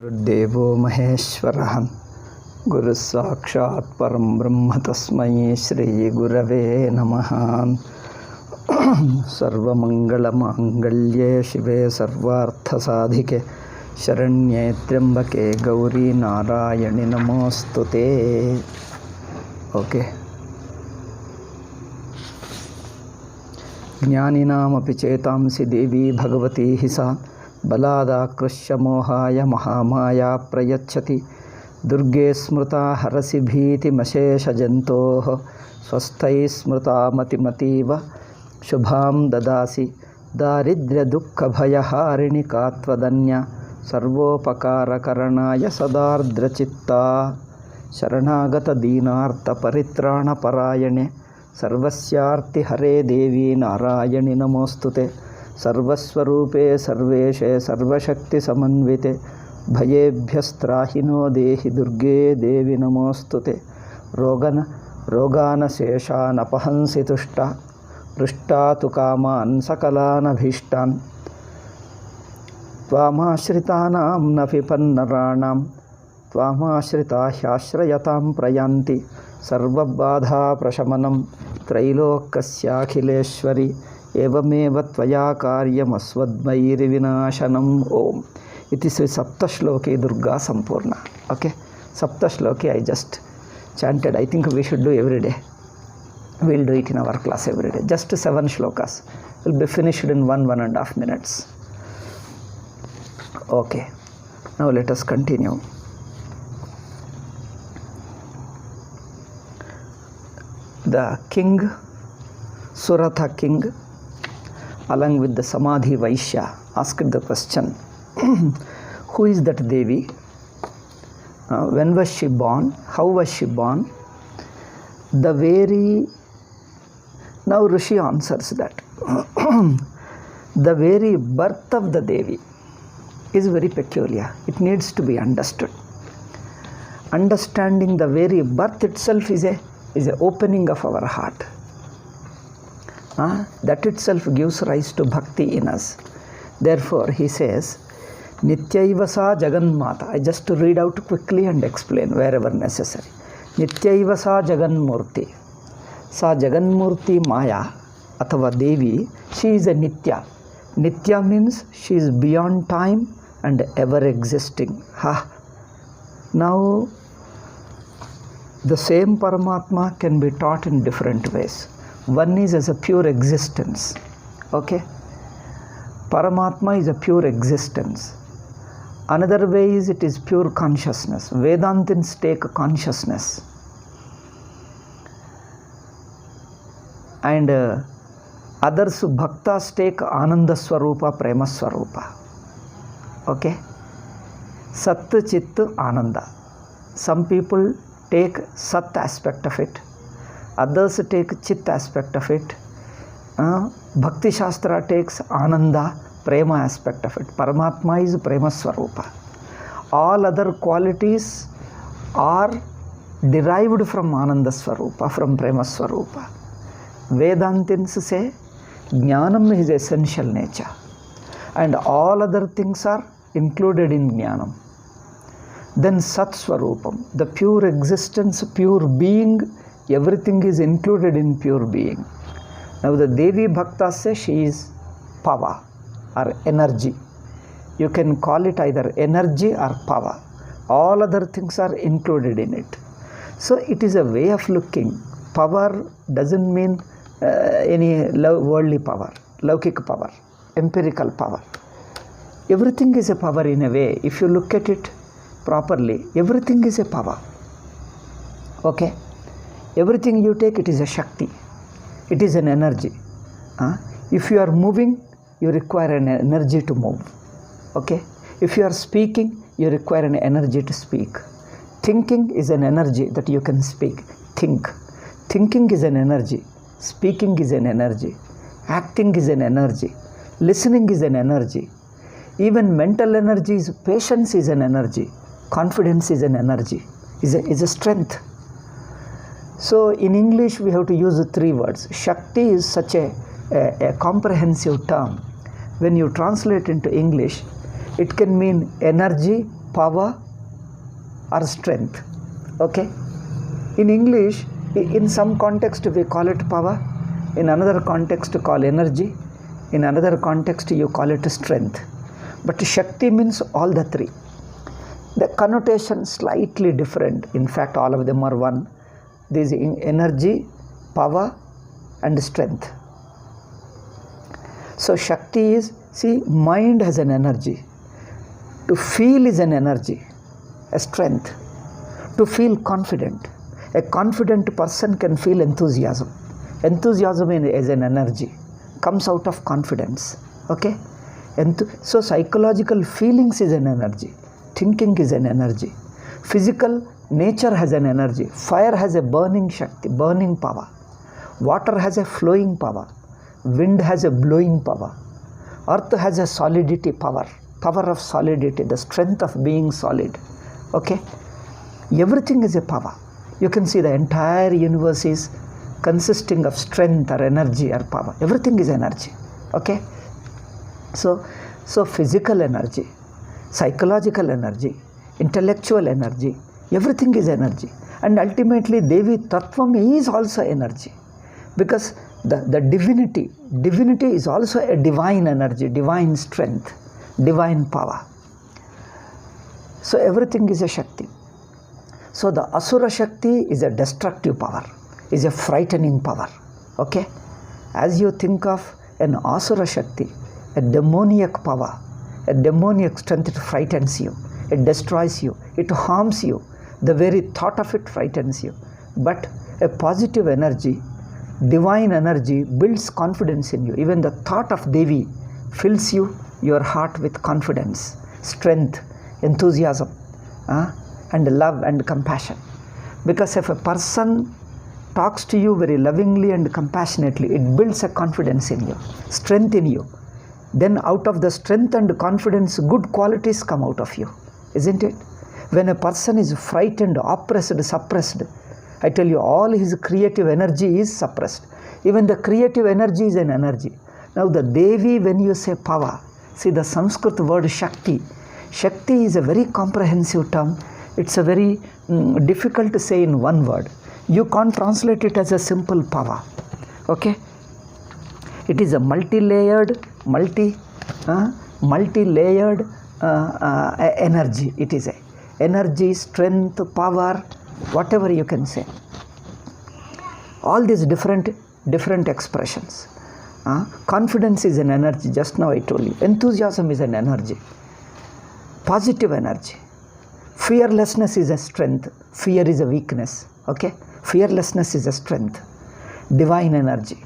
गुरुदेवो महेश्वरः गुरुः साक्षात् परं ब्रह्म तस्मै श्री गुरवे नमः। सर्वमंगलमांगल्ये शिवे सर्वार्थसाधिके शरण्ये त्र्यंबके गौरी नारायणि नमोस्तुते। ओके, ज्ञानिनामपि चेतांसि देवी भगवती हि सा बलादाकृष्य मोहाय महामाया प्रयच्छति। दुर्गे स्मृता हरसि भीतिमशेषजन्तोः स्वस्थैः स्मृता मतिमतीव शुभां ददासि। दारिद्र्यदुःखभयहारिणि का त्वदन्या सर्वोपकारकरणाय सदार्द्रचित्ता। शरणागतदीनार्तपरित्राणपरायणे सर्वस्यार्तिहरे देवी नारायणि नमोस्तुते। सर्वस्वरूपे सर्वेशे सर्वशक्तिसमन्विते भयेभ्यस्त्राहिनो देहि दुर्गे देवी नमोस्तुते। रोगानशेषानपहंसि तुष्टा पृष्टा तु कामान् सकलानभीष्टान्। त्वामाश्रितानां न विपन्नराणां त्वामाश्रिता ह्याश्रयतां प्रयान्ति। सर्वबाधाप्रशमनं त्रैलोक्यस्याखिलेश्वरि एवमेव त्वया कार्यमस्वद्वैरिविनाशनम्। ओम इति Shri Saptashloki Durga Sampurna. Okay, Saptashloki I just chanted. I think we should do every day. We'll do it in our class every day. Just 7 shlokas will be finished in 1.5 minutes. Okay, now let us continue. The king, Suratha king, along with the Samadhi Vaishya, asked the question, who is that Devi? When was she born? How was she born? Now Rishi answers that the very birth of the Devi is very peculiar. It needs to be understood. Understanding the very birth itself is a opening of our heart. That itself gives rise to bhakti in us. Therefore, he says, Nityaiva sa Jaganmata. I just read out quickly and explain wherever necessary. Nityaiva sa Jaganmurti. Sa Jaganmurti Maya, athava Devi, she is a Nitya. Nitya means she is beyond time and ever existing. Now, the same Paramatma can be taught in different ways. One is as a pure existence. Okay? Paramatma is a pure existence. Another way is it is pure consciousness. Vedantins take consciousness. And others, bhaktas, take Ananda Swarupa, Prema Swarupa. Okay? Sat, Chit, Ananda. Some people take Sat aspect of it. Others take Chit aspect of it. Bhakti Shastra takes Ananda, Prema aspect of it. Paramatma is Prema Swarupa. All other qualities are derived from Ananda Swarupa, from Prema Swarupa. Vedantins say Jnanam is essential nature and all other things are included in Jnanam. Then Sat Swarupam, the pure existence, pure being, everything is included in pure being. Now the Devi Bhaktas say she is power or energy. You can call it either energy or power. All other things are included in it. So it is a way of looking. Power doesn't mean any worldly power, Laukik power, empirical power. Everything is a power in a way. If you look at it properly, everything is a power. Okay? Everything you take, it is a Shakti. It is an energy. If you are moving, you require an energy to move. Okay? If you are speaking, you require an energy to speak. Thinking is an energy that you can speak. Think. Thinking is an energy. Speaking is an energy. Acting is an energy. Listening is an energy. Even mental energy, patience is an energy. Confidence is an energy. Is a strength. So in English we have to use 3 words. Shakti is such a comprehensive term. When you translate into English, It can mean energy, power or strength. Okay, in English, in some context we call it power, in another context you call energy, in another context you call it strength. But Shakti means all the three. The connotation slightly different. In fact, all of them are one. This energy, power and strength. So Shakti is, see, mind has an energy. To feel is an energy, a strength. To feel confident. A confident person can feel enthusiasm. Enthusiasm is an energy, comes out of confidence. Okay? So psychological feelings is an energy. Thinking is an energy. Physical nature has an energy. Fire has a burning Shakti, burning power. Water has a flowing power. Wind has a blowing power. Earth has a solidity power. Power of solidity, the strength of being solid. Okay? Everything is a power. You can see the entire universe is consisting of strength or energy or power. Everything is energy. Okay? So physical energy, psychological energy, intellectual energy, everything is energy. And ultimately Devi Tattvam is also energy. Because the divinity is also a divine energy, divine strength, divine power. So everything is a Shakti. So the Asura Shakti is a destructive power, is a frightening power. Okay? As you think of an Asura Shakti, a demoniac power, a demoniac strength, it frightens you, it destroys you, it harms you. The very thought of it frightens you. But a positive energy, divine energy builds confidence in you. Even the thought of Devi fills your heart with confidence, strength, enthusiasm, and love and compassion. Because if a person talks to you very lovingly and compassionately, it builds a confidence in you, strength in you. Then out of the strength and confidence, good qualities come out of you, isn't it? When a person is frightened, oppressed, suppressed, I tell you, all his creative energy is suppressed. Even the creative energy is an energy. Now the Devi, when you say power, see the Sanskrit word Shakti. Shakti is a very comprehensive term. It's a very difficult to say in one word. You can't translate it as a simple power. Okay? It is a multi-layered energy. It is a energy, strength, power, whatever you can say. All these different expressions. Confidence is an energy, just now I told you. Enthusiasm is an energy. Positive energy. Fearlessness is a strength. Fear is a weakness. Okay? Fearlessness is a strength. Divine energy.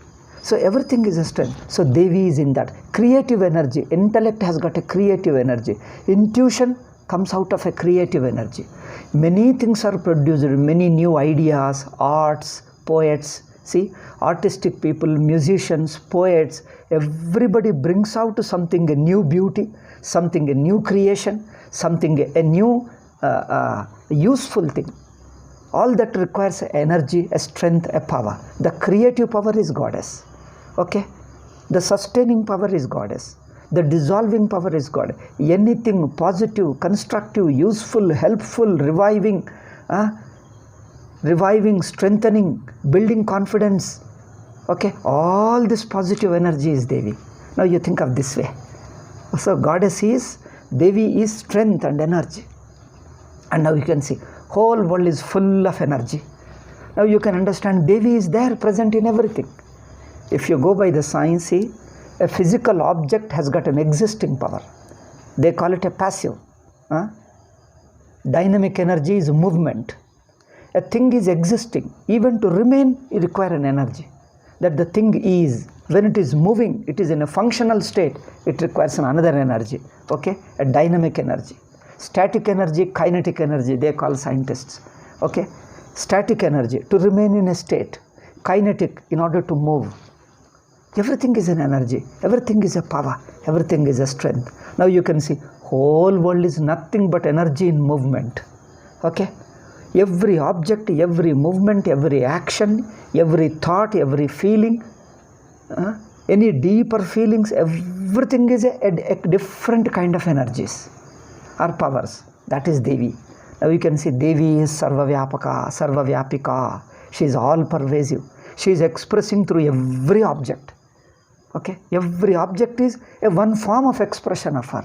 So everything is a strength. So Devi is in that. Creative energy. Intellect has got a creative energy. Intuition comes out of a creative energy. Many things are produced, many new ideas, arts, poets. See, artistic people, musicians, poets, everybody brings out something, a new beauty, something, a new creation, something, a new useful thing. All that requires energy, a strength, a power. The creative power is Goddess. Okay? The sustaining power is Goddess. The dissolving power is God. Anything positive, constructive, useful, helpful, reviving, strengthening, building confidence. Okay? All this positive energy is Devi. Now you think of this way. So Goddess is, Devi is strength and energy. And now you can see, whole world is full of energy. Now you can understand Devi is there, present in everything. If you go by the science, see, a physical object has got an existing power. They call it a passive. Dynamic energy is movement. A thing is existing. Even to remain, it requires an energy. That the thing is, when it is moving, it is in a functional state, it requires another energy. Okay? A dynamic energy. Static energy, kinetic energy, they call scientists. Okay? Static energy, to remain in a state. Kinetic, in order to move. Everything is an energy. Everything is a power. Everything is a strength. Now you can see, whole world is nothing but energy in movement. Okay? Every object, every movement, every action, every thought, every feeling, any deeper feelings, everything is a different kind of energies or powers. That is Devi. Now you can see Devi is Sarvavyapaka, Sarvavyapika. She is all pervasive. She is expressing through every object. Okay, every object is a one form of expression of her.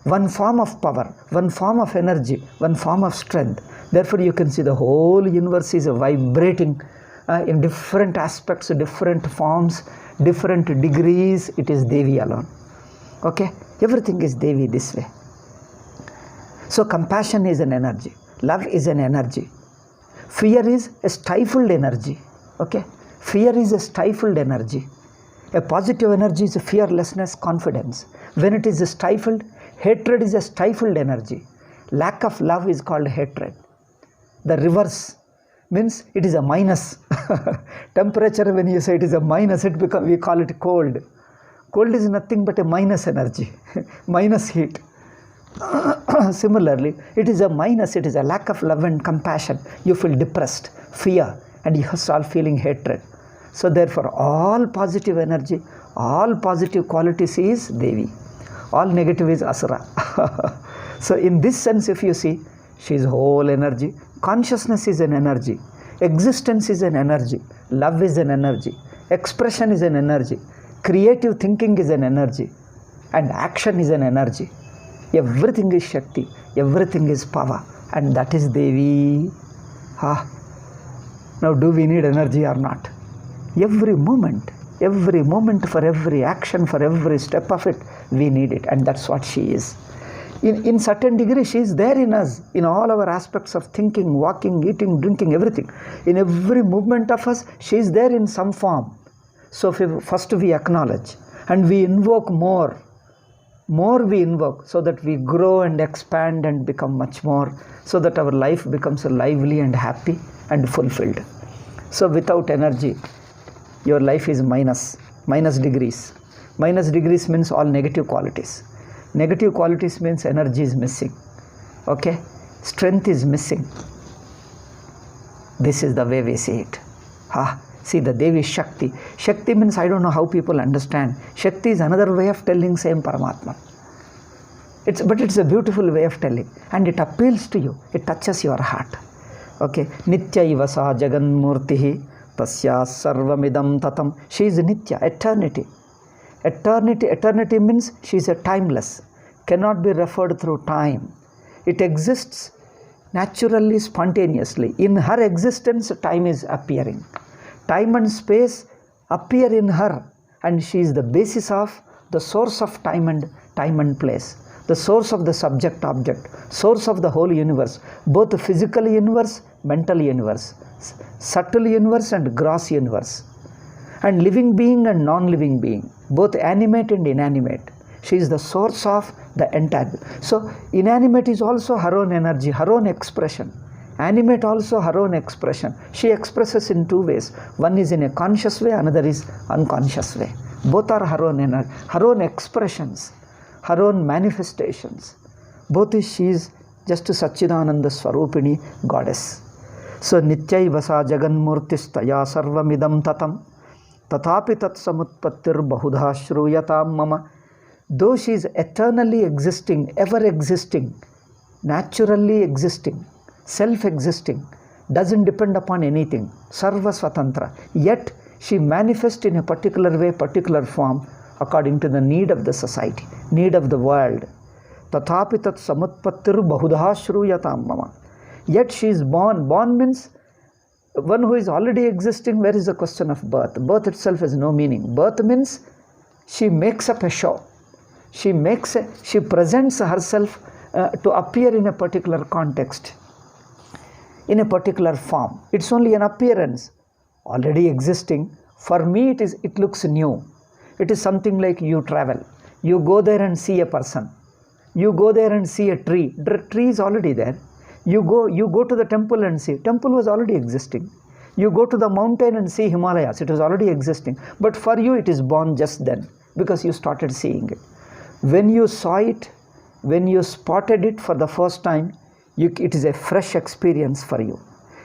One form of power, one form of energy, one form of strength. Therefore you can see the whole universe is vibrating in different aspects, different forms, different degrees. It is Devi alone. Okay, everything is Devi this way. So compassion is an energy, love is an energy, fear is a stifled energy. Okay, fear is a stifled energy. A positive energy is fearlessness, confidence. When it is stifled, hatred is a stifled energy. Lack of love is called hatred. The reverse means it is a minus. Temperature, when you say it is a minus, we call it cold. Cold is nothing but a minus energy, minus heat. Similarly, it is a minus, it is a lack of love and compassion. You feel depressed, fear, and you start feeling hatred. So therefore, all positive energy, all positive qualities is Devi. All negative is Asura. So in this sense, if you see, she is whole energy. Consciousness is an energy. Existence is an energy. Love is an energy. Expression is an energy. Creative thinking is an energy. And action is an energy. Everything is Shakti. Everything is power. And that is Devi. Now do we need energy or not? Every moment for every action, for every step of it, we need it. And that's what she is. In certain degree, she is there in us, in all our aspects of thinking, walking, eating, drinking, everything. In every movement of us, she is there in some form. So first we acknowledge and we invoke more we invoke, so that we grow and expand and become much more, so that our life becomes lively and happy and fulfilled. So without energy, your life is minus degrees. Minus degrees means all negative qualities. Negative qualities means energy is missing. Okay? Strength is missing. This is the way we see it. See, the Devi is Shakti. Shakti means, I don't know how people understand. Shakti is another way of telling same Paramatma. But it's a beautiful way of telling. And it appeals to you. It touches your heart. Okay? Nitya ivasa jagan murtihi tasya sarvamidam tatam. She is Nitya, eternity. Eternity means she is a timeless. Cannot be referred through time. It exists naturally, spontaneously. In her existence, time is appearing. Time and space appear in her, and she is the basis of the source of time and place, the source of the subject object, source of the whole universe, both the physical universe, mental universe, subtle universe and gross universe, and living being and non-living being, both animate and inanimate. She is the source of the entire. So inanimate is also her own energy, her own expression. Animate also her own expression. She expresses in two ways. One is in a conscious way, another is unconscious way. Both are her own energy, her own expressions, her own manifestations. Both is, she is just Satchidananda Swarupini goddess. So Nityai Vasa Jaganmurtistaya Sarvamidam Tatam Tatapi Tat Samutpattir Bahudha Shruyatam Mama. Though she is eternally existing, ever existing, naturally existing, self-existing, doesn't depend upon anything, Sarva Swatantra, yet she manifests in a particular way, particular form, according to the need of the society, need of the world. Tathapi tat samutpattir bahudha shruyatam mama. Yet she is born. Born means one who is already existing. Where is the question of birth? Birth itself has no meaning. Birth means she makes up a show. She presents herself to appear in a particular context, in a particular form. It's only an appearance, already existing. For me, it looks new. It is something like you travel. You go there and see a person. You go there and see a tree. The tree is already there. You go to the temple and see. Temple was already existing. You go to the mountain and see Himalayas. It was already existing. But for you, it is born just then, because you started seeing it. When you saw it, when you spotted it for the first time, it is a fresh experience for you.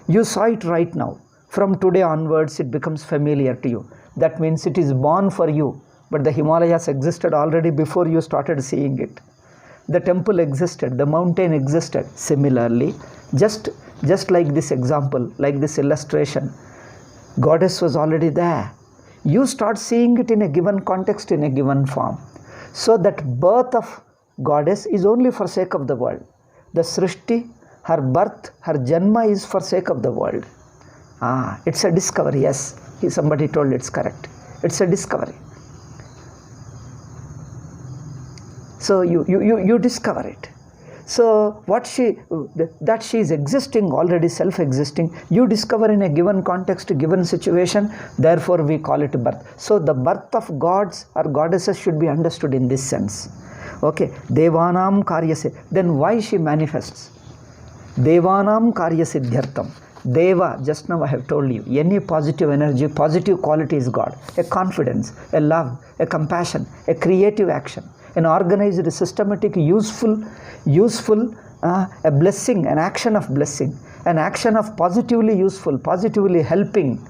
You saw it right now. From today onwards, it becomes familiar to you. That means it is born for you. But the Himalayas existed already before you started seeing it. the temple existed, the mountain existed. Similarly, just like this example, like this illustration, goddess was already there. You start seeing it in a given context, in a given form. So that birth of goddess is only for sake of the world. The Srishti, her birth, her Janma is for sake of the world. It's a discovery, yes. Somebody told it's correct. It's a discovery. So you discover it. So that she is existing, already self-existing, you discover in a given context, given situation, therefore we call it birth. So the birth of gods or goddesses should be understood in this sense. Okay, Devanam Karyase. Then why she manifests? Devanam Karyasiddhyartam. Deva, just now I have told you, any positive energy, positive quality is God. A confidence, a love, a compassion, a creative action, an organized, systematic, useful, a blessing, an action of blessing, an action of positively useful, positively helping,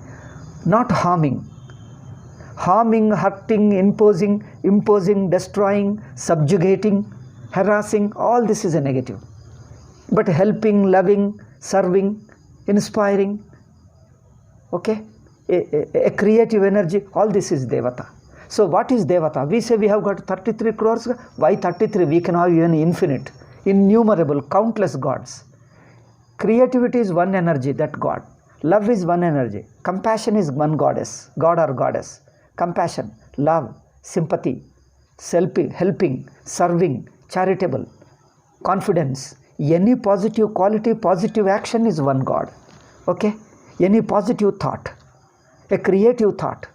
not harming. Harming, hurting, imposing, destroying, subjugating, harassing, all this is a negative. But helping, loving, serving, inspiring, okay, a creative energy, all this is Devata. So what is Devata? We say we have got 33 crores. Why 33? We can have even infinite, innumerable, countless gods. Creativity is one energy, that God. Love is one energy. Compassion is one goddess, God or goddess. Compassion, love, sympathy, helping, serving, charitable, confidence. Any positive quality, positive action is one God. Okay? Any positive thought, a creative thought,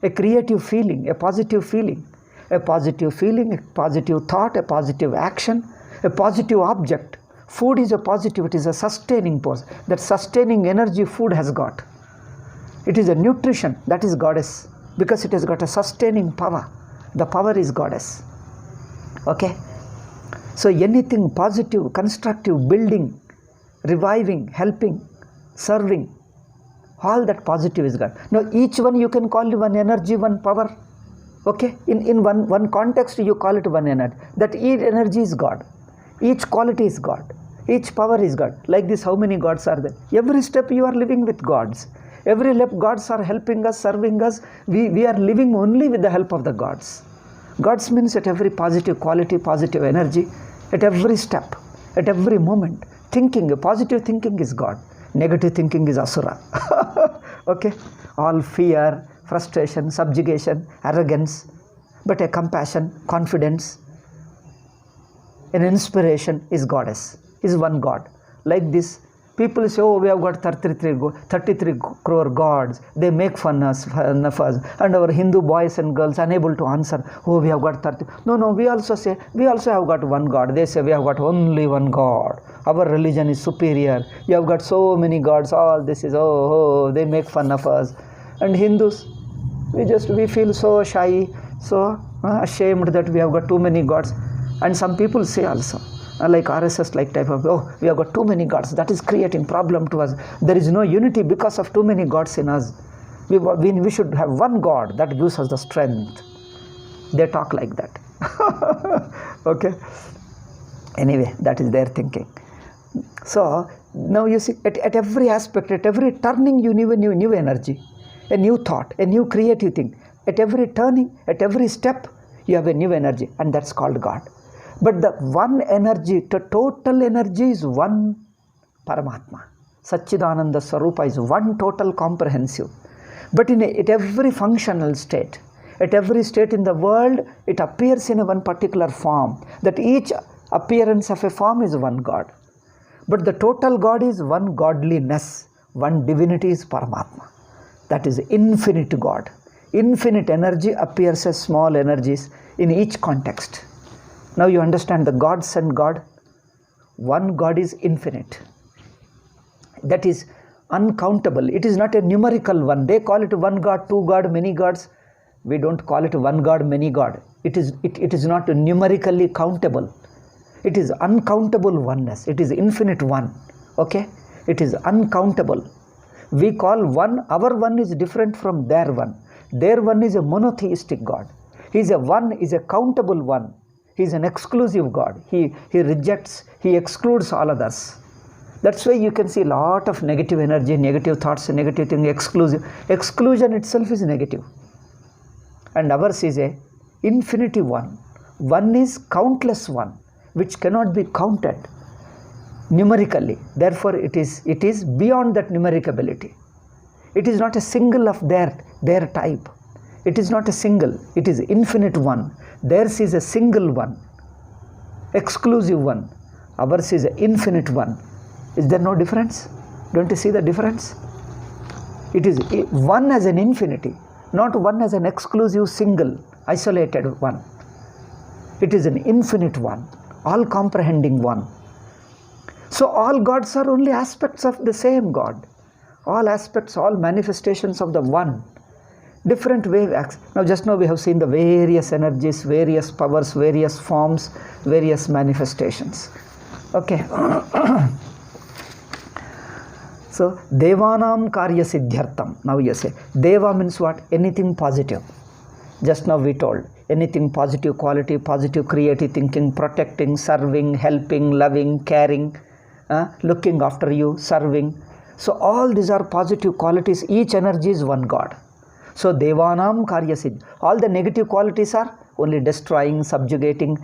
a creative feeling, a positive feeling, a positive thought, a positive action, a positive object. Food is a positive, it is a sustaining force. That sustaining energy food has got. It is a nutrition, that is goddess, because it has got a sustaining power. The power is goddess. Okay? So anything positive, constructive, building, reviving, helping, serving, all that positive is God. Now each one you can call one energy, one power. Okay? In one context you call it one energy. That each energy is God. Each quality is God. Each power is God. Like this, how many gods are there? Every step you are living with gods. Every step gods are helping us, serving us. We are living only with the help of the gods. Gods means at every positive quality, positive energy, at every step, at every moment. Thinking, positive thinking is God. Negative thinking is Asura. Okay? All fear, frustration, subjugation, arrogance. But a compassion, confidence, an inspiration is goddess, is one God. Like this, people say, oh, we have got 33 crore gods. They make fun of us. And our Hindu boys and girls unable to answer, oh, we have got 30. No, we also say, we also have got one God. They say, we have got only one God. Our religion is superior. You have got so many gods. All this is, they make fun of us. And Hindus, we feel so shy, so ashamed that we have got too many gods. And some people say also, like RSS, like type of, oh, we have got too many gods. That is creating problem to us. There is no unity because of too many gods in us. We should have one God that gives us the strength. They talk like that. Okay? Anyway, that is their thinking. So, now you see, at every aspect, at every turning, you need a new energy, a new thought, a new creative thing. At every turning, at every step, you have a new energy, and that's called God. But the one energy, the total energy is one Paramatma. Satchidananda Swarupa is one total comprehensive. But at every functional state, at every state in the world, it appears in one particular form. That each appearance of a form is one God. But the total God is one godliness, one divinity is Paramatma. That is infinite God. Infinite energy appears as small energies in each context. Now you understand the gods and God. One God is infinite. That is uncountable. It is not a numerical one. They call it one God, two God, many gods. We don't call it one God, many God. It is not numerically countable. It is uncountable oneness. It is infinite one. Okay? It is uncountable. We call one, our one is different from their one. Their one is a monotheistic God. He is a one, is a countable one. He is an exclusive God. He rejects, he excludes all others. That's why you can see a lot of negative energy, negative thoughts, negative thing, exclusive. Exclusion itself is negative. And ours is a infinity one. One is countless one, which cannot be counted numerically. Therefore, it is beyond that numeric ability. It is not a single of their type. It is not a single. It is infinite one. Theirs is a single one, exclusive one. Ours is an infinite one. Is there no difference? Don't you see the difference? It is one as an infinity, not one as an exclusive, single, isolated one. It is an infinite one, all comprehending one. So all gods are only aspects of the same God. All aspects, all manifestations of the one. Different waves. Just now we have seen the various energies, various powers, various forms, various manifestations. Okay. So, Devanam Karya Siddhyartham. Now you say, Deva means what? Anything positive. Just now we told, anything positive quality, positive creative thinking, protecting, serving, helping, loving, caring, looking after you, serving. So all these are positive qualities. Each energy is one God. So Devanam Karya Siddh. All the negative qualities are only destroying, subjugating,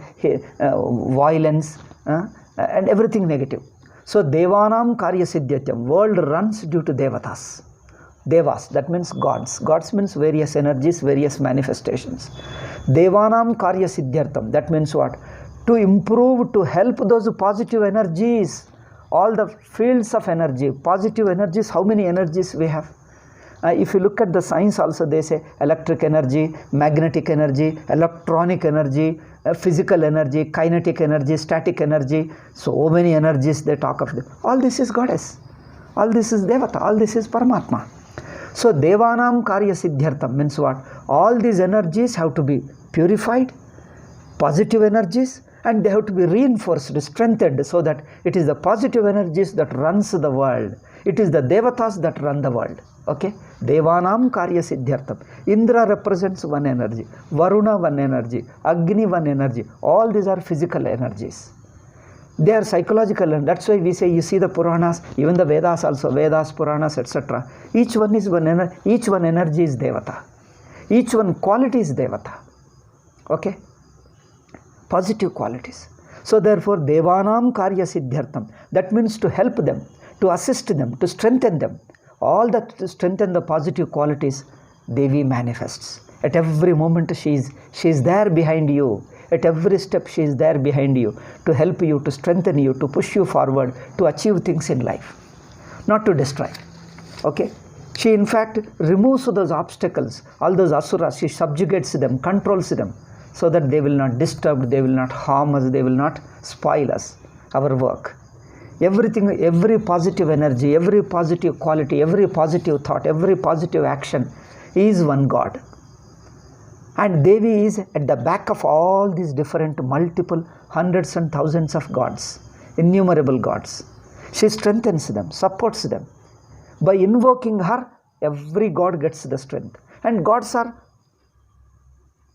violence, and everything negative. So Devanam Karya Siddhyatyam. World runs due to Devatas. Devas, that means gods. Gods means various energies, various manifestations. Devanam Karya Siddhyartham. That means what? To improve, to help those positive energies. All the fields of energy, positive energies, how many energies we have? If you look at the science also, they say electric energy, magnetic energy, electronic energy, physical energy, kinetic energy, static energy. So many energies they talk of. All this is Goddess. All this is Devata. All this is Paramatma. So Devanam Karya Siddhyartham means what? All these energies have to be purified, positive energies, and they have to be reinforced, strengthened, so that it is the positive energies that runs the world. It is the Devatas that run the world. Okay? Devanam Karya Siddhyartham. Indra represents one energy. Varuna one energy. Agni one energy. All these are physical energies. They are psychological, and that's why we say, you see the Puranas, even the Vedas also, Vedas, Puranas, etc. Each one is one energy. Each one energy is Devata. Each one quality is Devata. Okay? Positive qualities. So therefore, Devanam Karya Siddhyartham. That means to help them, to assist them, to strengthen them. All that to strengthen the positive qualities, Devi manifests. At every moment she is there behind you. At every step she is there behind you to help you, to strengthen you, to push you forward, to achieve things in life. Not to destroy. Okay? She in fact removes those obstacles, all those asuras, she subjugates them, controls them, so that they will not disturb, they will not harm us, they will not spoil us, our work. Everything, every positive energy, every positive quality, every positive thought, every positive action is one God. And Devi is at the back of all these different multiple hundreds and thousands of gods, innumerable gods. She strengthens them, supports them. By invoking her, every god gets the strength. And gods are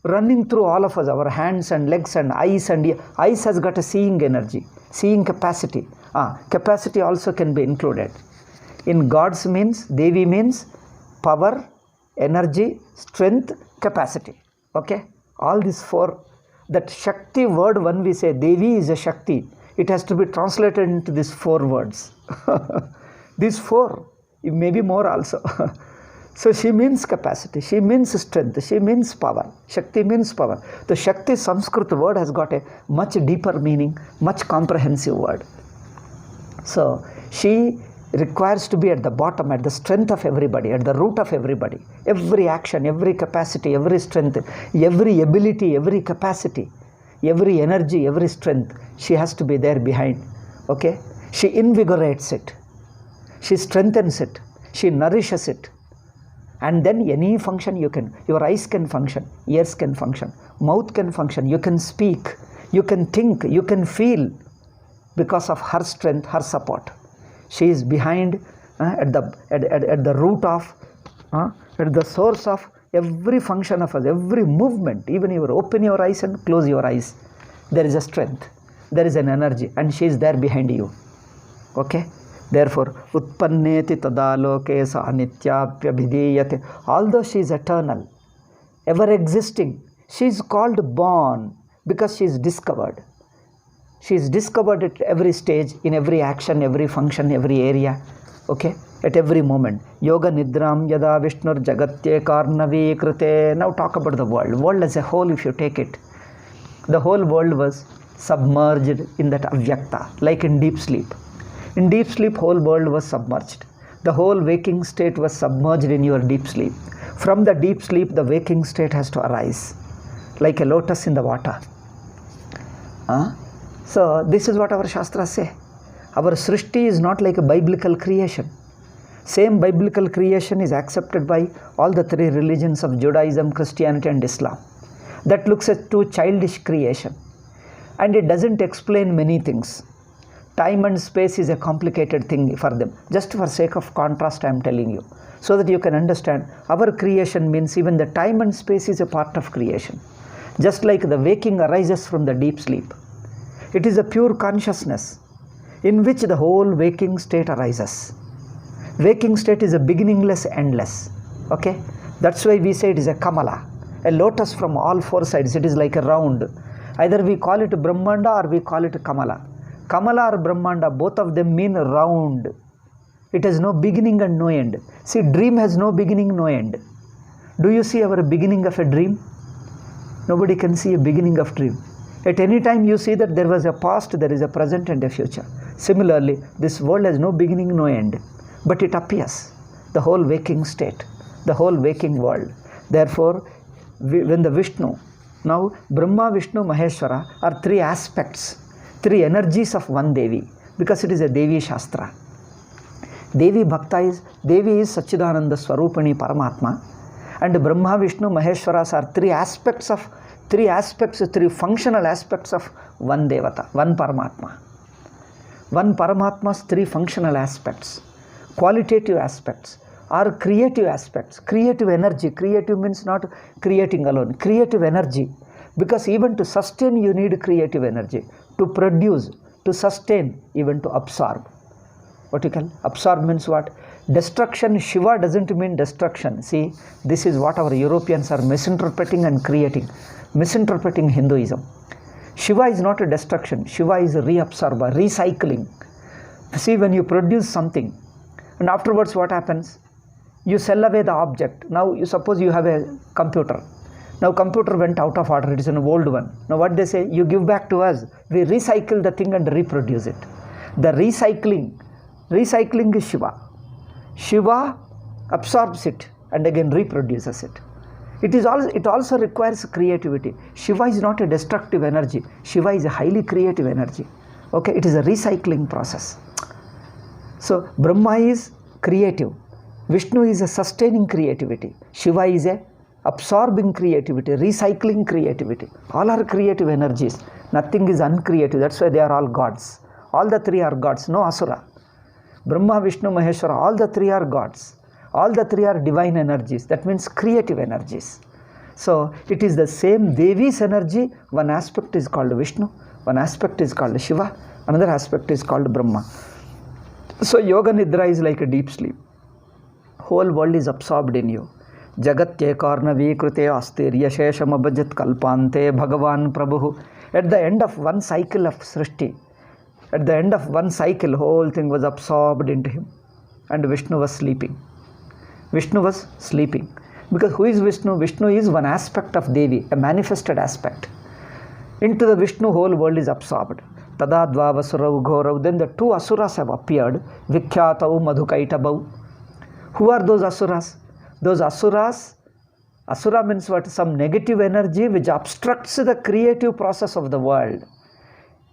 running through all of us, our hands and legs and eyes, and eyes has got a seeing energy, seeing capacity. Capacity also can be included. In gods means, Devi means power, energy, strength, capacity. Okay? All these four. That Shakti word, when we say Devi is a Shakti, it has to be translated into these four words. These four, it may be more also. So she means capacity, she means strength, she means power. Shakti means power. The Shakti Sanskrit word has got a much deeper meaning, much comprehensive word. So she requires to be at the bottom, at the strength of everybody, at the root of everybody. Every action, every capacity, every strength, every ability, every capacity, every energy, every strength, she has to be there behind. Okay? She invigorates it. She strengthens it. She nourishes it. And then any function you can, your eyes can function, ears can function, mouth can function, you can speak, you can think, you can feel, because of her strength, her support. She is behind, at the root of, at the source of every function of us, every movement. Even you open your eyes and close your eyes, there is a strength, there is an energy, and she is there behind you. Okay? Therefore, utpanneti tadaloke sa anityapyabhidiyate. Although she is eternal, ever existing, she is called born because she is discovered. She is discovered at every stage, in every action, every function, every area. Okay? At every moment. Yoga nidram yada vishnur jagatye karnavi krite. Now talk about the world. World as a whole, if you take it, the whole world was submerged in that avyakta, like in deep sleep. In deep sleep, whole world was submerged. The whole waking state was submerged in your deep sleep. From the deep sleep, the waking state has to arise, like a lotus in the water. So this is what our Shastras say. Our Srishti is not like a biblical creation. Same biblical creation is accepted by all the three religions of Judaism, Christianity and Islam. That looks at to childish creation. And it doesn't explain many things. Time and space is a complicated thing for them. Just for sake of contrast, I am telling you. So that you can understand, our creation means even the time and space is a part of creation. Just like the waking arises from the deep sleep. It is a pure consciousness in which the whole waking state arises. Waking state is a beginningless, endless. Okay? That's why we say it is a Kamala, a lotus from all four sides. It is like a round. Either we call it Brahmanda or we call it Kamala. Kamala or Brahmanda, both of them mean round. It has no beginning and no end. See, dream has no beginning, no end. Do you see our beginning of a dream? Nobody can see a beginning of dream. At any time you see that there was a past, there is a present and a future. Similarly, this world has no beginning, no end. But it appears, the whole waking state, the whole waking world. Therefore, when the Vishnu, now Brahma, Vishnu, Maheshwara are three aspects, three energies of one Devi, because it is a Devi Shastra. Devi Bhakta is, Devi is Sachidananda Swarupani Paramatma, and Brahma, Vishnu, Maheshwaras are three functional aspects of one Devata, one Paramatma. One Paramatma's three functional aspects. Qualitative aspects or creative aspects. Creative energy. Creative means not creating alone. Creative energy. Because even to sustain you need creative energy. To produce, to sustain, even to absorb. What you call? Absorb means what? Destruction. Shiva doesn't mean destruction. See, this is what our Europeans are misinterpreting and creating. Misinterpreting Hinduism. Shiva is not a destruction. Shiva is a reabsorber, recycling. See, when you produce something, and afterwards what happens? You sell away the object. Now you suppose you have a computer. Now computer went out of order. It is an old one. Now what they say? You give back to us. We recycle the thing and reproduce it. The recycling is Shiva. Shiva absorbs it and again reproduces it. It also requires creativity. Shiva is not a destructive energy. Shiva is a highly creative energy. Okay, it is a recycling process. So Brahma is creative. Vishnu is a sustaining creativity. Shiva is a absorbing creativity, recycling creativity. All are creative energies. Nothing is uncreative. That's why they are all gods. All the three are gods, no asura. Brahma, Vishnu, Maheshwara, all the three are gods. All the three are divine energies. That means creative energies. So it is the same Devi's energy. One aspect is called Vishnu. One aspect is called Shiva. Another aspect is called Brahma. So Yoga Nidra is like a deep sleep. Whole world is absorbed in you. Jagatye karnavi krute astirya shesham abhajat kalpante bhagavan prabhu. At the end of one cycle of Srishti, at the end of one cycle, whole thing was absorbed into him. And Vishnu was sleeping. Vishnu was sleeping. Because who is Vishnu? Vishnu is one aspect of Devi, a manifested aspect. Into the Vishnu, whole world is absorbed. Tada dvavasurav ghorav. Then the two asuras have appeared. Vikhyatau madhukaitabau. Who are those asuras? Those asuras, asura means what? Some negative energy which obstructs the creative process of the world.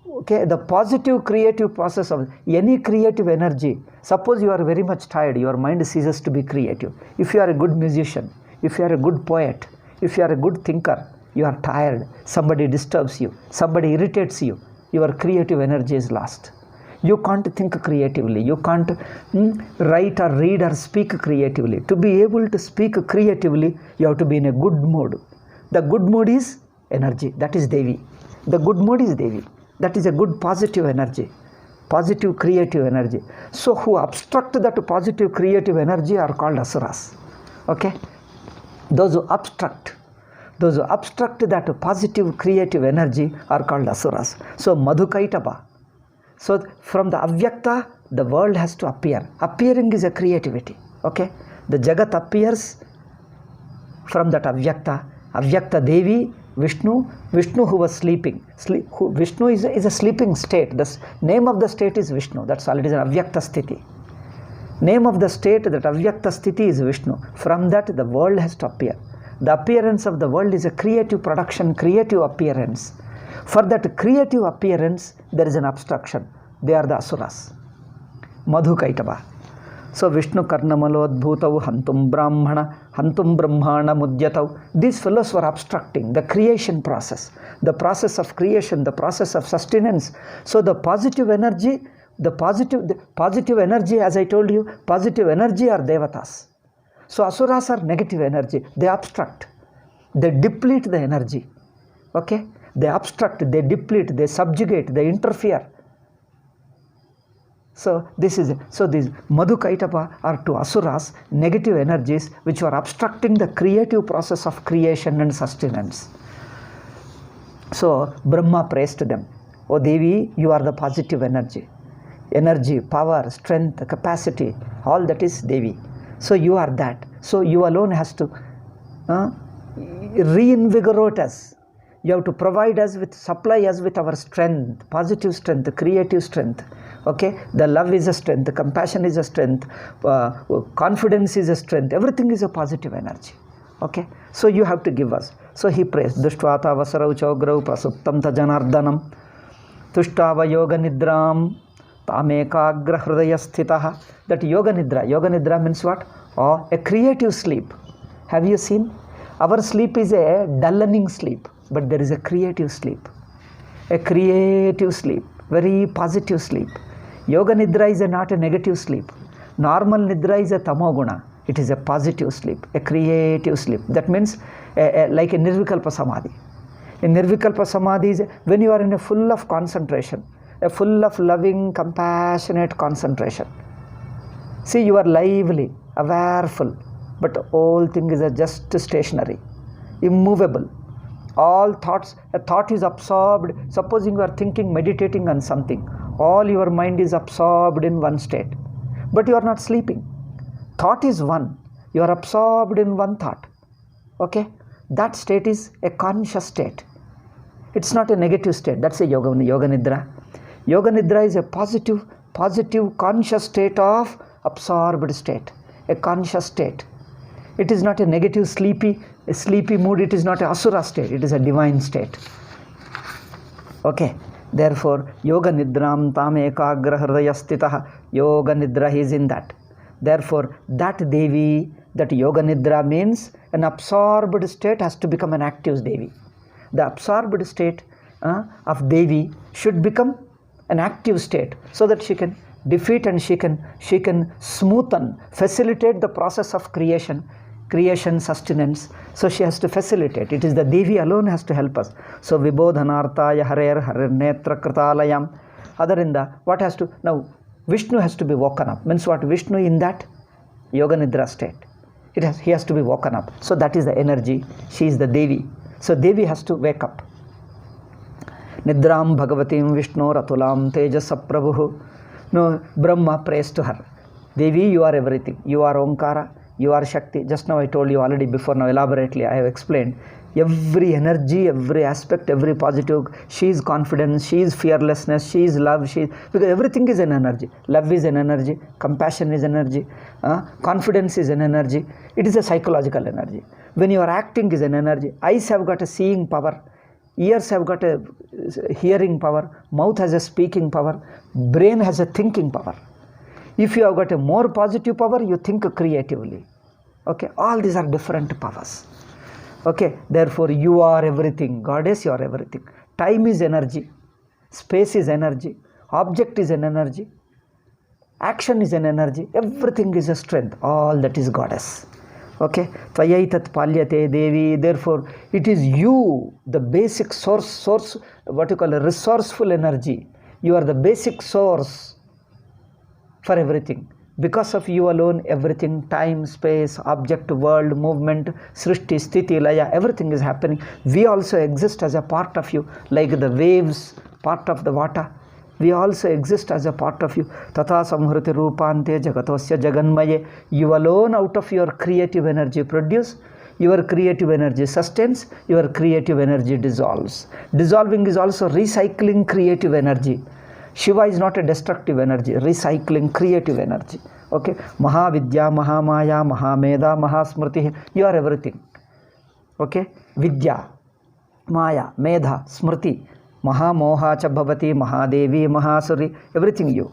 Okay, the positive creative process of any creative energy. Suppose you are very much tired, your mind ceases to be creative. If you are a good musician, if you are a good poet, if you are a good thinker, you are tired, somebody disturbs you, somebody irritates you, your creative energy is lost. You can't think creatively, you can't write or read or speak creatively. To be able to speak creatively, you have to be in a good mood. The good mood is energy, that is Devi. The good mood is Devi. That is a good positive energy, positive creative energy. So who obstruct that positive creative energy are called asuras. Okay? Those who obstruct that positive creative energy are called asuras. So Madhukaitaba. So from the avyakta, the world has to appear. Appearing is a creativity. Okay? The Jagat appears from that avyakta. Avyakta Devi, Vishnu who was sleeping. Vishnu is a sleeping state. The name of the state is Vishnu. That's all. It is an avyakta sthiti. Name of the state, that avyakta sthiti, is Vishnu. From that, the world has to appear. The appearance of the world is a creative production, creative appearance. For that creative appearance, there is an obstruction. They are the asuras. Madhukaitaba. So Vishnu Karnamalodbhutau Hantum Brahmana Mudyatau. These fellows were obstructing the creation process, the process of creation, the process of sustenance. So the positive energy, as I told you, positive energy are devatas. So asuras are negative energy. They obstruct. They deplete the energy. Okay? They obstruct, they deplete, they subjugate, they interfere. So these Madhukaitapa are to asuras, negative energies which are obstructing the creative process of creation and sustenance. So Brahma praised them. O Devi, you are the positive energy. Energy, power, strength, capacity, all that is Devi. So you are that. So you alone has to reinvigorate us. You have to provide us with, supply us with our strength, positive strength, creative strength. Okay, the love is a strength, the compassion is a strength, confidence is a strength, everything is a positive energy. Okay, so you have to give us. So he prays, Dushtwata vasarau chaugrau prasuptam tajanardanam tushtava yoga nidram tamekagra hridaya sthitaha. That yoga nidra means what? Oh, a creative sleep. Have you seen? Our sleep is a dullening sleep, but there is a creative sleep. A creative sleep, very positive sleep. Yoga Nidra is not a negative sleep. Normal Nidra is a tamoguna. It is a positive sleep, a creative sleep. That means like a Nirvikalpa Samadhi. In Nirvikalpa Samadhi is when you are in a full of concentration, a full of loving, compassionate concentration. See, you are lively, awareful, but all thing is just stationary, immovable. All thoughts, a thought is absorbed. Supposing you are thinking, meditating on something, all your mind is absorbed in one state, but you are not sleeping. Thought is one, you are absorbed in one thought. Okay, that state is a conscious state. It's not a negative state. That's a yoga nidra. Yoga nidra is a positive conscious state of absorbed state, a conscious state. It is not a negative sleepy mood. It is not an asura state. It is a divine state. Okay. Therefore, yoga nidram tam ekagra hridaya sthitaha. Yoga nidra is in that. Therefore, that Devi, that yoga nidra means an absorbed state has to become an active Devi. The absorbed state of Devi should become an active state so that she can defeat and she can smoothen, facilitate the process of creation, sustenance. So she has to facilitate. It is the Devi alone has to help us. So Vibodhanartaya Harer Netra Kritalayam. Adarinda, what has to, now Vishnu has to be woken up. Means what? Vishnu in that yoga nidra state. He has to be woken up. So that is the energy. She is the Devi. So Devi has to wake up. Nidram Bhagavatim Vishnu Ratulam Tejasa Prabhu. No, Brahma prays to her. Devi, you are everything. You are Omkara. You are Shakti. Just now I told you already before, now elaborately I have explained. Every energy, every aspect, every positive. She is confidence, she is fearlessness, she is love, because everything is an energy. Love is an energy, compassion is energy, confidence is an energy. It is a psychological energy. When you are acting is an energy. Eyes have got a seeing power. Ears have got a hearing power. Mouth has a speaking power. Brain has a thinking power. If you have got a more positive power, you think creatively. Okay, all these are different powers. Okay, therefore you are everything. Goddess, you are everything. Time is energy. Space is energy. Object is an energy. Action is an energy. Everything is a strength. All that is Goddess. Okay, Tvayaitat Palyate Devi. Therefore, it is you, the basic source, what you call a resourceful energy. You are the basic source for everything. Because of you alone, everything, time, space, object, world, movement, srishti, sthiti, laya, everything is happening. We also exist as a part of you, like the waves, part of the water. We also exist as a part of you. Tata samhriti rupante jagatosya jaganmaye. You alone out of your creative energy produce. Your creative energy sustains. Your creative energy dissolves. Dissolving is also recycling creative energy. Shiva is not a destructive energy, recycling creative energy. Okay, Mahavidya, Mahamaya, Mahameda, Mahasmriti. You are everything. Okay, Vidya, Maya, Medha, Smriti, Mahamoha cha bhavati, Mahadevi, Mahasuri, everything you.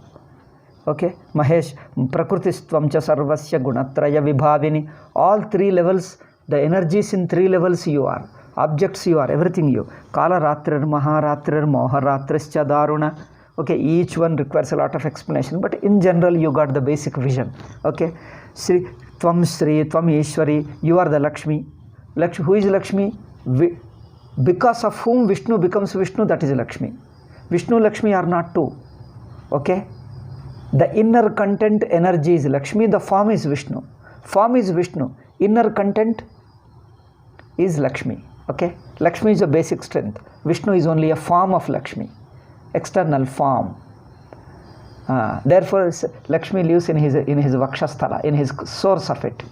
Okay, Mahesh, Prakrutistvam cha sarvasya gunatraya vibhavini. All three levels, the energies in three levels you are. Objects you are, everything you. Kala Ratrir, Maharatrir, Moharatrischa Daruna. Okay, each one requires a lot of explanation, but in general you got the basic vision. Okay, Sri, Tvam Ishwari, you are the Lakshmi. Lakshmi, who is Lakshmi? Because of whom Vishnu becomes Vishnu, that is Lakshmi. Vishnu, Lakshmi are not two. Okay, the inner content energy is Lakshmi, the form is Vishnu. Form is Vishnu, inner content is Lakshmi. Okay, Lakshmi is a basic strength. Vishnu is only a form of Lakshmi. External form. Therefore, Lakshmi lives in his Vakshasthala, in his source of it.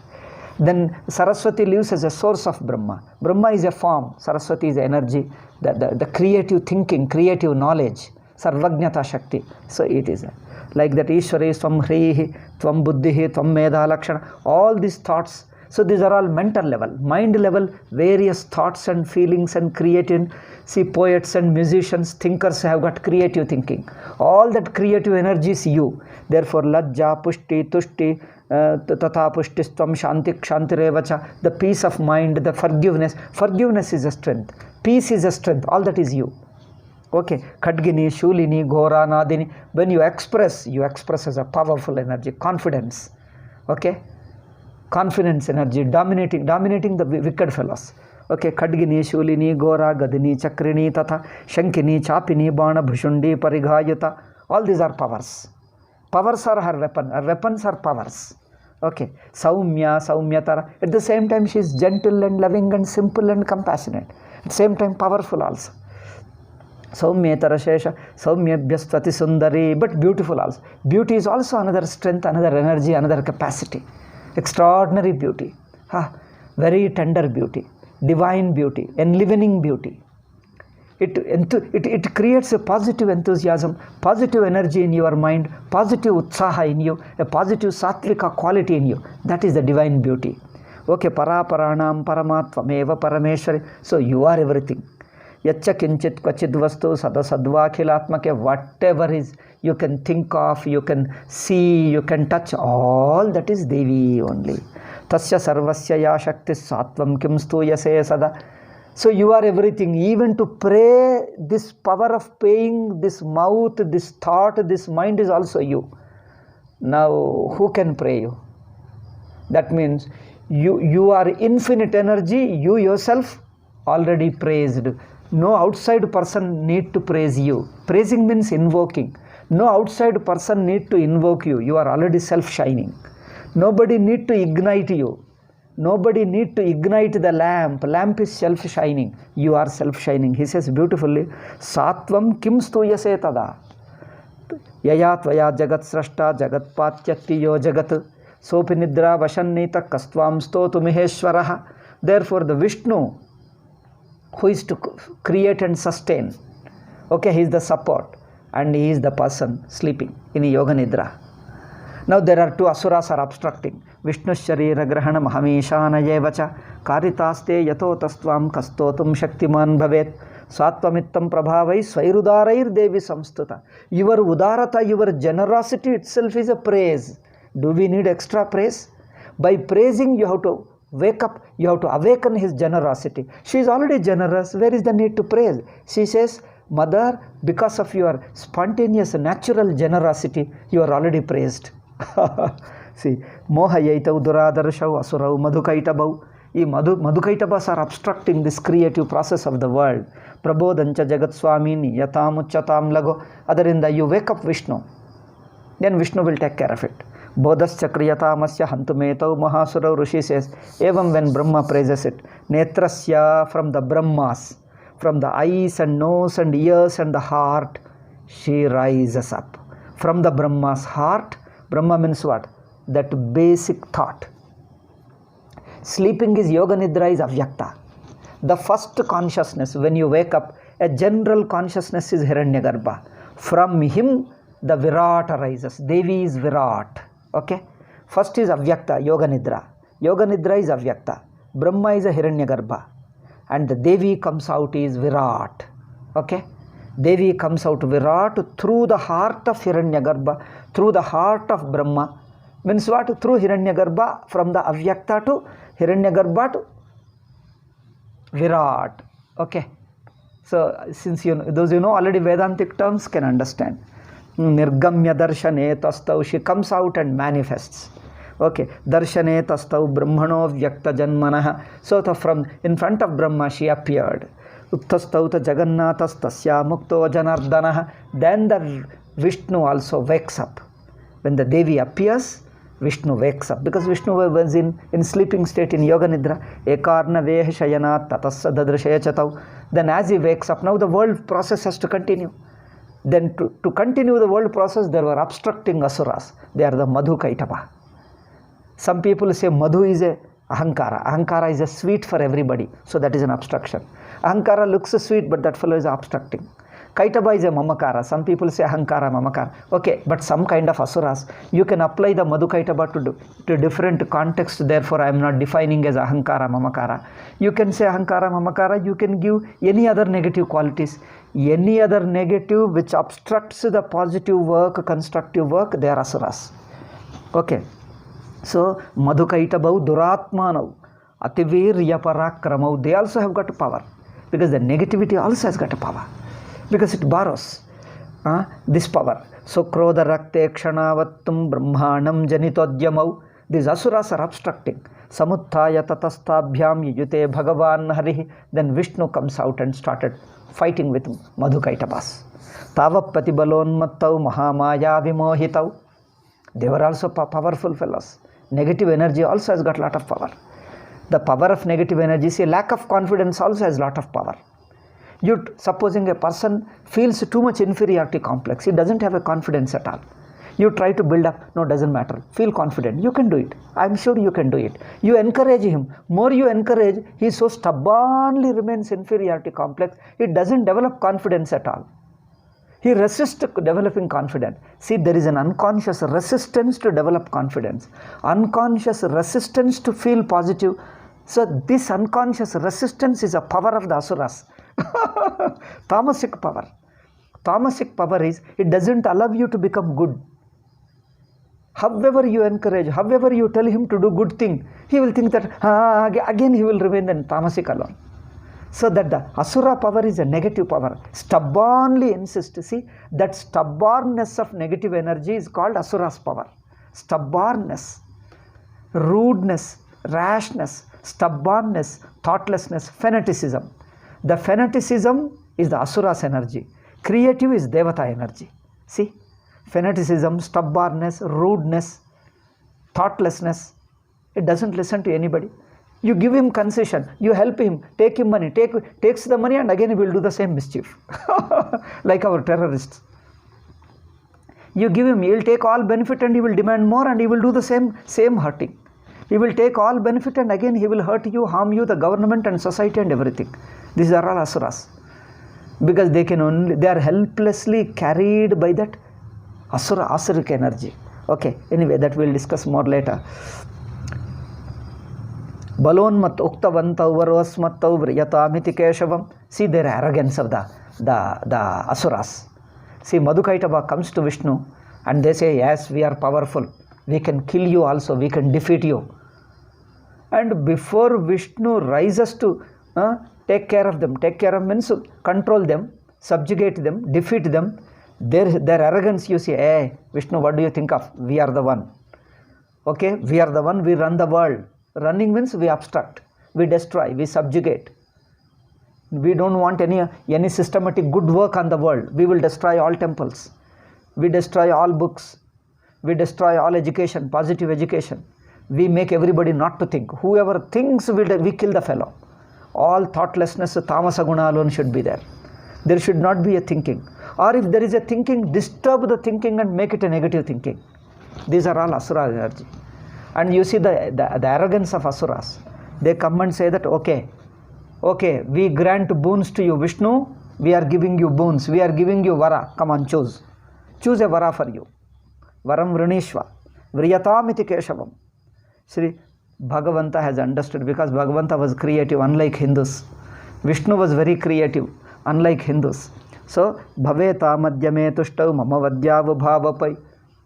Then Saraswati lives as a source of Brahma. Brahma is a form, Saraswati is energy, the creative thinking, creative knowledge, Sarvajnata Shakti. So it is like that. Ishwari, Tvam Hrihi, Tvam Buddhihi, Tvam Medha Lakshana. All these thoughts. So these are all mental level, mind level, various thoughts and feelings and creative. See, poets and musicians, thinkers have got creative thinking. All that creative energy is you. Therefore, Lajja, Pushti, Tushti, Tata Pushtistam, Shantik, Shantirevacha, the peace of mind, the forgiveness. Forgiveness is a strength. Peace is a strength. All that is you. Okay, Khadgini, Shulini, Ghora, Nadini. When you express as a powerful energy, confidence. Okay, confidence energy, dominating the wicked fellows. Okay, Khadgini, Shulini, Gora, Gadini, Chakrini, Tata, Shankini, Chapini, Bana, Bhushundi, Parigayuta. All these are powers. Powers are her weapon. Her weapons are powers. Okay, Saumyatara. At the same time, she is gentle and loving and simple and compassionate. At the same time, powerful also. Saumyatara Shesha, Saumyabhyastvati Sundari, but beautiful also. Beauty is also another strength, another energy, another capacity. Extraordinary beauty. Very tender beauty. Divine beauty, enlivening beauty. It creates a positive enthusiasm, positive energy in your mind, positive utsaha in you, a positive sattvika quality in you. That is the divine beauty. Okay, Paraparanam Paramattvameva Parameshwari. So you are everything. Yacha kinchit kvachid vastu sadasadva khilatmake. Whatever is you can think of, you can see, you can touch, all that is Devi only. Tasya sarvasya ya shakti sattvam kim stuyase sada. So you are everything. Even to pray, this power of praying, this mouth, this thought, this mind is also you. Now, who can pray you? That means you are infinite energy. You yourself already praised. No outside person need to praise you. Praising means invoking. No outside person need to invoke you. You are already self-shining. Nobody need to ignite you. Nobody need to ignite the lamp. Lamp is self-shining. You are self-shining. He says beautifully, Sattvam kim stuyase tada. Yaya tvaya jagat srashta jagat patyati yo jagat. Sopi nidra vasannita kastvam stotu miheshwaraha. Therefore the Vishnu, who is to create and sustain, okay, he is the support and he is the person sleeping in yoga nidra. Now there are two asuras are obstructing. Vishnu Sharira Grahana Mahamishana Yevacha Karitaste Yato Tastvam Kastotum Shaktiman Bhavet Sattvamittam Prabhavai Swairudarair Devi Samstuta. Your Udarata, your generosity itself is a praise. Do we need extra praise? By praising, you have to wake up, you have to awaken his generosity. She is already generous. Where is the need to praise? She says, Mother, because of your spontaneous natural generosity, you are already praised. See, Mohayaitau Duradarshau Asurau Madhukaitabau. ಈ Madhukaitabhas are obstructing this creative process of the world. ಪ್ರಬೋಧಂಚ ಜಗತ್ಸ್ವಾಮಿನಿ ಯಥಾಮುಚ್ಚತಾಂ ಲಘು. ಅದರಿಂದ you wake up Vishnu, then Vishnu will take care of it. ಬೋಧಶ್ಚ ಕ್ರಿಯತಾಮಸ್ಯ ಹಂತುಮೇತೌ ಮಹಾಸುರೌ ಋಷಿ ಸೇಸ್. ಏವಂ ವೆನ್ ಬ್ರಹ್ಮ ಪ್ರೈಸಸ್ ಇಟ್, ನೇತ್ರಸ್ಯ from the Brahma's, from the eyes and nose and ears and the heart, she rises up. From the Brahma's heart, Brahma means what? That basic thought. Sleeping is Yoga Nidra is Avyakta. The first consciousness, when you wake up, a general consciousness is Hiranyagarbha. From him, the Virat arises. Devi is Virat. Okay? First is Avyakta, Yoga Nidra. Yoga Nidra is Avyakta. Brahma is a Hiranyagarbha. And the Devi comes out is Virat. Okay? Devi comes out Virat through the heart of Hiranyagarbha, through the heart of Brahma. Means what? Through Hiranyagarbha, from the Avyakta to Hiranyagarbha to Virat. Okay. So, since those already Vedantic terms can understand. Nirgamya darshane tastau, she comes out and manifests. Okay. Darshane tastau brahmano vyakta janmanah. So, from in front of Brahma she appeared. Uttastauta jagannathastasya mukto janardana. Then the Vishnu also wakes up. When the Devi appears, Vishnu wakes up. Because Vishnu was in sleeping state in Yoga Nidra. Ekarna veha shayanat tatassa dadrashaya chatau. Then as he wakes up, now the world process has to continue. Then to continue the world process, there were obstructing asuras. They are the Madhukaitava. Some people say Madhu is a Ahankara. Ahankara is a sweet for everybody. So that is an obstruction. Ahankara looks sweet, but that fellow is obstructing. Kaitaba is a Mamakara. Some people say Ahankara, Mamakara. Okay, but some kind of asuras. You can apply the Madhukaitaba to different contexts. Therefore, I am not defining as Ahankara, Mamakara. You can say Ahankara, Mamakara. You can give any other negative qualities. Any other negative which obstructs the positive work, constructive work, they are asuras. Okay. So, Madhukaitabau, Duratmanau, Ativirya Parakramau, they also have got power. Because the negativity also has got a power. Because it borrows this power. So, Krodha Rakte Kshanavatum Brahmanam Janitodyamau. These asuras are obstructing. Samuttaya Tatastabhyam Yute Bhagavan Hari. Then Vishnu comes out and started fighting with Madhukaitabas. Tavapati Balonmattau Mahamaya Vimohitau. They were also powerful fellows. Negative energy also has got a lot of power. The power of negative energy, see, lack of confidence also has a lot of power. You supposing a person feels too much inferiority complex, he doesn't have a confidence at all. You try to build up, no, doesn't matter. Feel confident, you can do it. I'm sure you can do it. You encourage him. More you encourage, he so stubbornly remains inferiority complex, he doesn't develop confidence at all. He resists developing confidence. See, there is an unconscious resistance to develop confidence. Unconscious resistance to feel positive. So, this unconscious resistance is a power of the asuras. Tamasic power. Tamasic power is, it doesn't allow you to become good. However you encourage, however you tell him to do good thing, he will think that, again he will remain in tamasic alone. So that the asura power is a negative power. Stubbornly insist. See, that stubbornness of negative energy is called asura's power. Stubbornness, rudeness, rashness, stubbornness, thoughtlessness, fanaticism. The fanaticism is the asura's energy. Creative is devata energy. See, fanaticism, stubbornness, rudeness, thoughtlessness. It doesn't listen to anybody. You give him concession, you help him, take him money, takes the money and again he will do the same mischief. Like our terrorists. You give him, he will take all benefit and he will demand more and he will do the same hurting. He will take all benefit and again he will hurt you, harm you, the government and society and everything. These are all asuras. Because they are helplessly carried by that asuric energy. Okay, anyway, that we'll discuss more later. Balonmat Uktavantau Varosmatau Vriyatamiti Keshavam. See their arrogance of the asuras. See, Madhukaitava comes to Vishnu and they say, yes, we are powerful. We can kill you also, we can defeat you. And before Vishnu rises to take care of them, take care of means control them, subjugate them, defeat them, their arrogance, you say, hey, Vishnu, what do you think of? We are the one. Okay, we are the one, we run the world. Running means we obstruct, we destroy, we subjugate. We don't want any systematic good work on the world. We will destroy all temples. We destroy all books. We destroy all education, positive education. We make everybody not to think. Whoever thinks, we kill the fellow. All thoughtlessness, tamasa guna alone should be there. There should not be a thinking. Or if there is a thinking, disturb the thinking and make it a negative thinking. These are all asura energy. And you see the arrogance of asuras. They come and say that, okay, we grant boons to you, Vishnu. We are giving you boons. We are giving you vara. Come on, choose. Choose a vara for you. Varam Vrinishva. Vriyatamiti Keshavam. Sri Bhagavanta has understood, because Bhagavanta was creative, unlike Hindus. Vishnu was very creative, unlike Hindus. So, Bhaveta Madhyame Tushtav Mama Vadhyavu Bhavapai.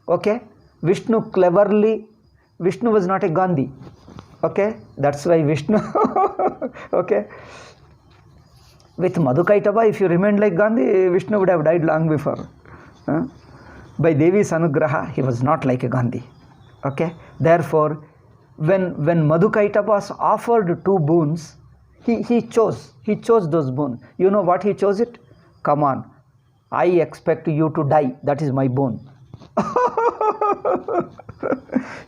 Okay? Vishnu was not a Gandhi. Okay? That's why Vishnu. Okay? With Madhukaitava, if you remained like Gandhi, Vishnu would have died long before. By Devi's Anugraha, he was not like a Gandhi. Okay? Therefore, when Madhukaitava was offered 2 boons, he chose those boons. You know what he chose it? Come on, I expect you to die. That is my boon.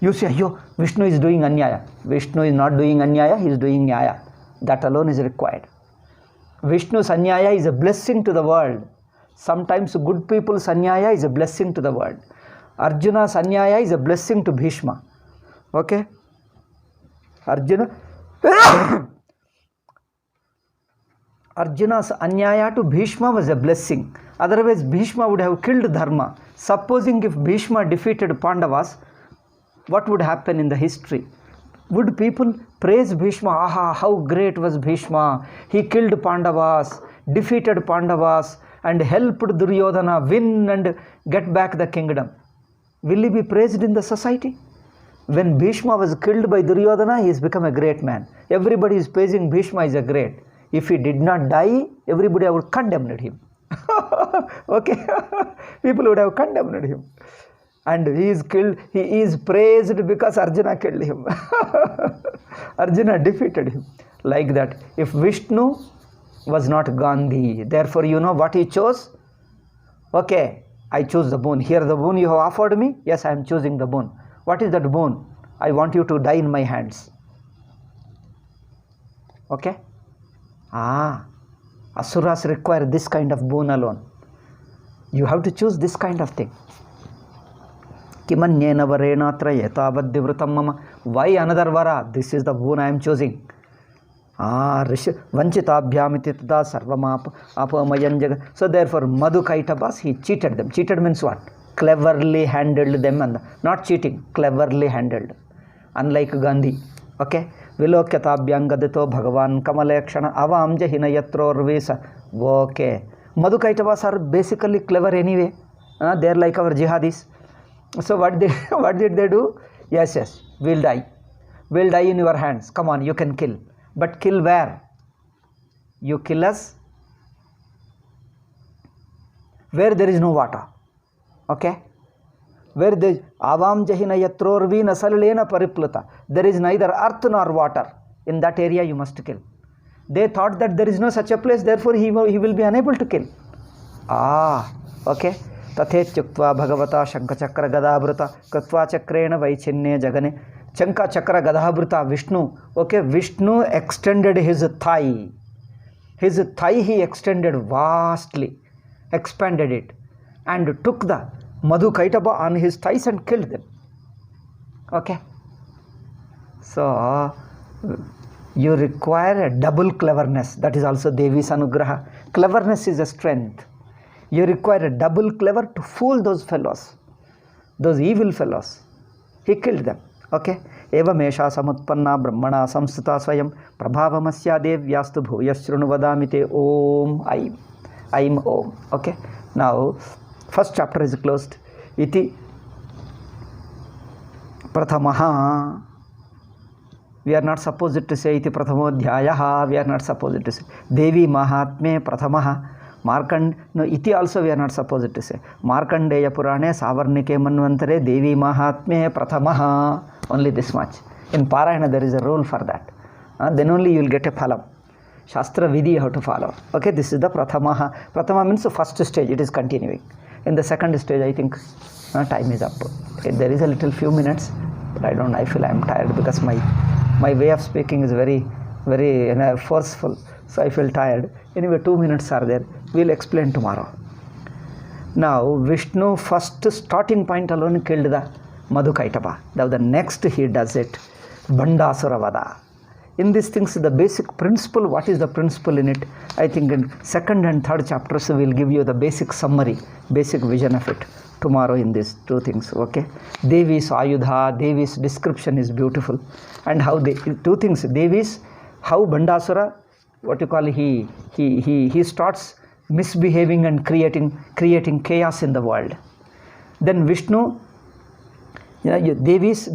You say, yo, Vishnu is doing anyaya. Vishnu is not doing anyaya, he is doing nyaya. That alone is required. Vishnu's anyaya is a blessing to the world. Sometimes good people's anyaya is a blessing to the world. Arjuna's anyaya is a blessing to Bhishma. Okay? Arjuna's anyaya to Bhishma was a blessing. Otherwise, Bhishma would have killed Dharma. Supposing if Bhishma defeated Pandavas, what would happen in the history? Would people praise Bhishma? Aha, how great was Bhishma. He killed Pandavas, defeated Pandavas, and helped Duryodhana win and get back the kingdom. Will he be praised in the society? When Bhishma was killed by Duryodhana, he has become a great man. Everybody is praising Bhishma is a great. If he did not die, everybody would have condemned him. Okay? People would have condemned him. And he is killed, he is praised because Arjuna killed him. Arjuna defeated him. Like that. If Vishnu was not Gandhi, therefore you know what he chose? Okay, I choose the boon. Here the boon you have offered me. Yes, I am choosing the boon. What is that boon? I want you to die in my hands. Okay? Asuras require this kind of boon alone. You have to choose this kind of thing. Kimanyena varenatra yetavadivrutam mama. Why another vara? This is the boon I am choosing. Vanchitabhyamiti tada sarvam apamayan jagat. So therefore, Madhukaitavas, he cheated them. Cheated means what? Cleverly handled them, and not cheating, cleverly handled. Unlike Gandhi. Okay? Vilokyatabhyangadito bhagavan kamalekshana avamja hinayatrorvesa. Okay. Madhukaitavas are basically clever anyway. They are like our jihadis. So what did they do? Yes, we'll die. We'll die in your hands. Come on, you can kill. But kill where? You kill us where there is no water. Okay? Where there avam jahina yatrorvi nasalena pariplata. There is neither earth nor water. In that area you must kill. They thought that there is no such a place, therefore he will be unable to kill. Okay. Tathetyuktva bhagavata shankachakra gadabhrata katva chakrena vaichinne jagane. Chanka chakra gadabhrata Vishnu. Okay, Vishnu extended his thigh. His thigh he extended vastly, expanded it, and took the Madhukaitava on his thighs and killed them. Okay. So, you require a double cleverness. That is also Devi's Anugraha. Cleverness is a strength. You require a double clever to fool those fellows, those evil fellows. He killed them. Okay. Eva mesha samutpanna brahmana samstita swayam prabhavamasya devyastu bhuyashrunu vadamite om aim. Aim om. Okay. Now, first chapter is closed. Iti prathamaha. We are not supposed to say iti prathamodhyayaha. We are not supposed to say. Devi mahatme prathamaha. No, iti also we are not supposed to say. Markandeya Purane, Savarnike Manvantare, Devi Mahatmye Prathamaha. Only this much. In Parayana there is a rule for that. Then only you will get a phalam. Shastra Vidhi you have to follow. Okay, this is the Prathamaha. Prathama means the first stage, it is continuing. In the second stage, I think time is up. Okay, there is a little few minutes, but I feel I am tired because my way of speaking is very forceful. So I feel tired. Anyway, 2 minutes are there. We'll explain tomorrow. Now, Vishnu first starting point alone killed the Madhukaitaba. Now the next he does it, Bandasura Vada. In these things, the basic principle, what is the principle in it? I think in second and third chapters, we'll give you the basic summary, basic vision of it tomorrow in these two things, okay? Devi's Ayudha, Devi's description is beautiful. And how two things, Devi's, how Bandasura, what you call, he starts misbehaving and creating chaos in the world. Then Vishnu, Devi's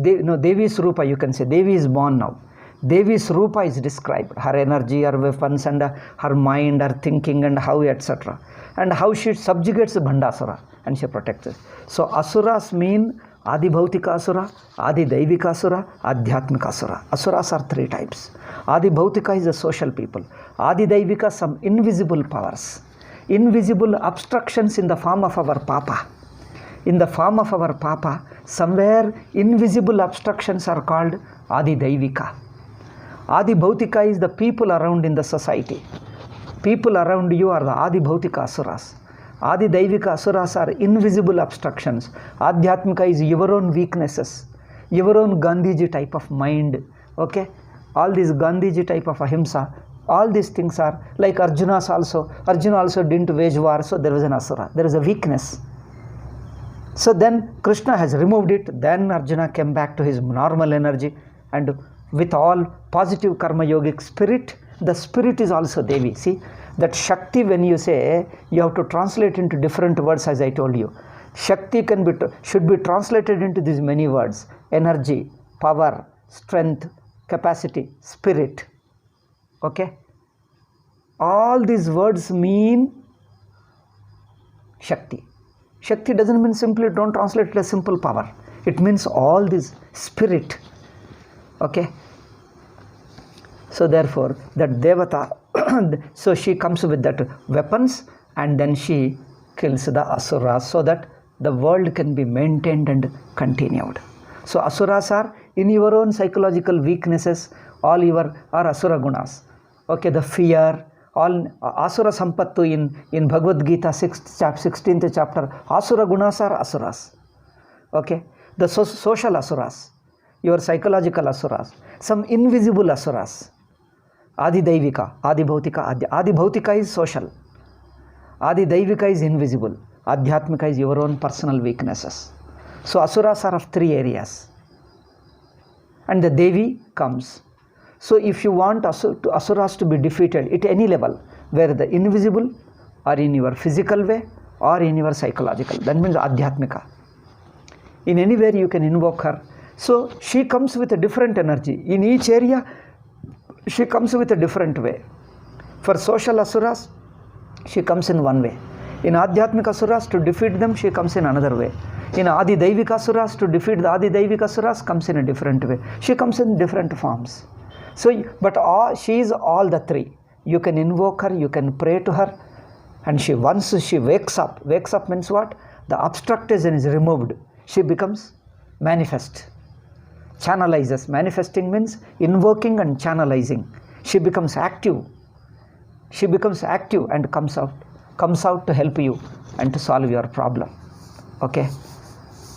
Rupa, you can say, Devi is born now. Devi's Rupa is described, her energy, her weapons, and her mind, her thinking, and how, etc. And how she subjugates Bandasura and she protects it. So Asuras mean Adi Bhautika Asura, Adi Daivika Asura, Adhyatmika Asura. Asuras are 3 types. Adi Bhautika is the social people. Adi Daivika, some invisible powers. Invisible obstructions in the form of our Papa. In the form of our Papa, somewhere invisible obstructions are called Adi Daivika. Adi Bhautika is the people around in the society. People around you are the Adi Bhautika Asuras. Adi Daivika Asuras are invisible obstructions. Adhyatmika is your own weaknesses, your own Gandhiji type of mind. Okay? All these Gandhiji type of ahimsa, all these things are like Arjuna also didn't wage war, so there was an Asura. There is a weakness. So then Krishna has removed it. Then Arjuna came back to his normal energy, and with all positive karma yogic spirit, the spirit is also Devi. See, that Shakti, when you say, you have to translate into different words, as I told you. Shakti should be translated into these many words: energy, power, strength, capacity, spirit. Okay? All these words mean Shakti. Shakti doesn't mean simply, don't translate it as simple power. It means all this spirit. Okay? So therefore, that Devata, so she comes with that weapons, and then she kills the Asuras so that the world can be maintained and continued. So Asuras are in your own psychological weaknesses, all your are Asura gunas. Okay, the fear, all Asura Sampattu in Bhagavad Gita 16th chapter, Asura gunas are Asuras. Okay, the social Asuras, your psychological Asuras, some invisible Asuras. Adi Daivika, Adi Bhautika, Adi Bhautika is social. Adi Daivika is invisible. Adhyatmika is your own personal weaknesses. So Asuras are of 3 areas. And the Devi comes. So if you want Asuras to be defeated at any level, where the invisible or in your physical way or in your psychological, that means Adhyatmika. In anywhere you can invoke her. So she comes with a different energy. In each area, she comes with a different way. For social Asuras, she comes in one way. In Adhyatmika Asuras, to defeat them, she comes in another way. In Adi Daivika Asuras, to defeat the Adi Daivika Asuras, comes in a different way. She comes in different forms. So, but she is all the 3. You can invoke her, you can pray to her, and once she wakes up means what? The obstruction is removed. She becomes manifest. Channelizes. Manifesting means invoking and channelizing. She becomes active. She becomes active and comes out to help you and to solve your problem. Okay?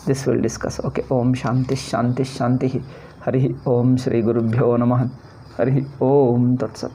This we'll discuss. Okay. Om Shanti Shanti Shanti. Hari Om Shri Gurubhyo Namah. Hari Om Tat Sat.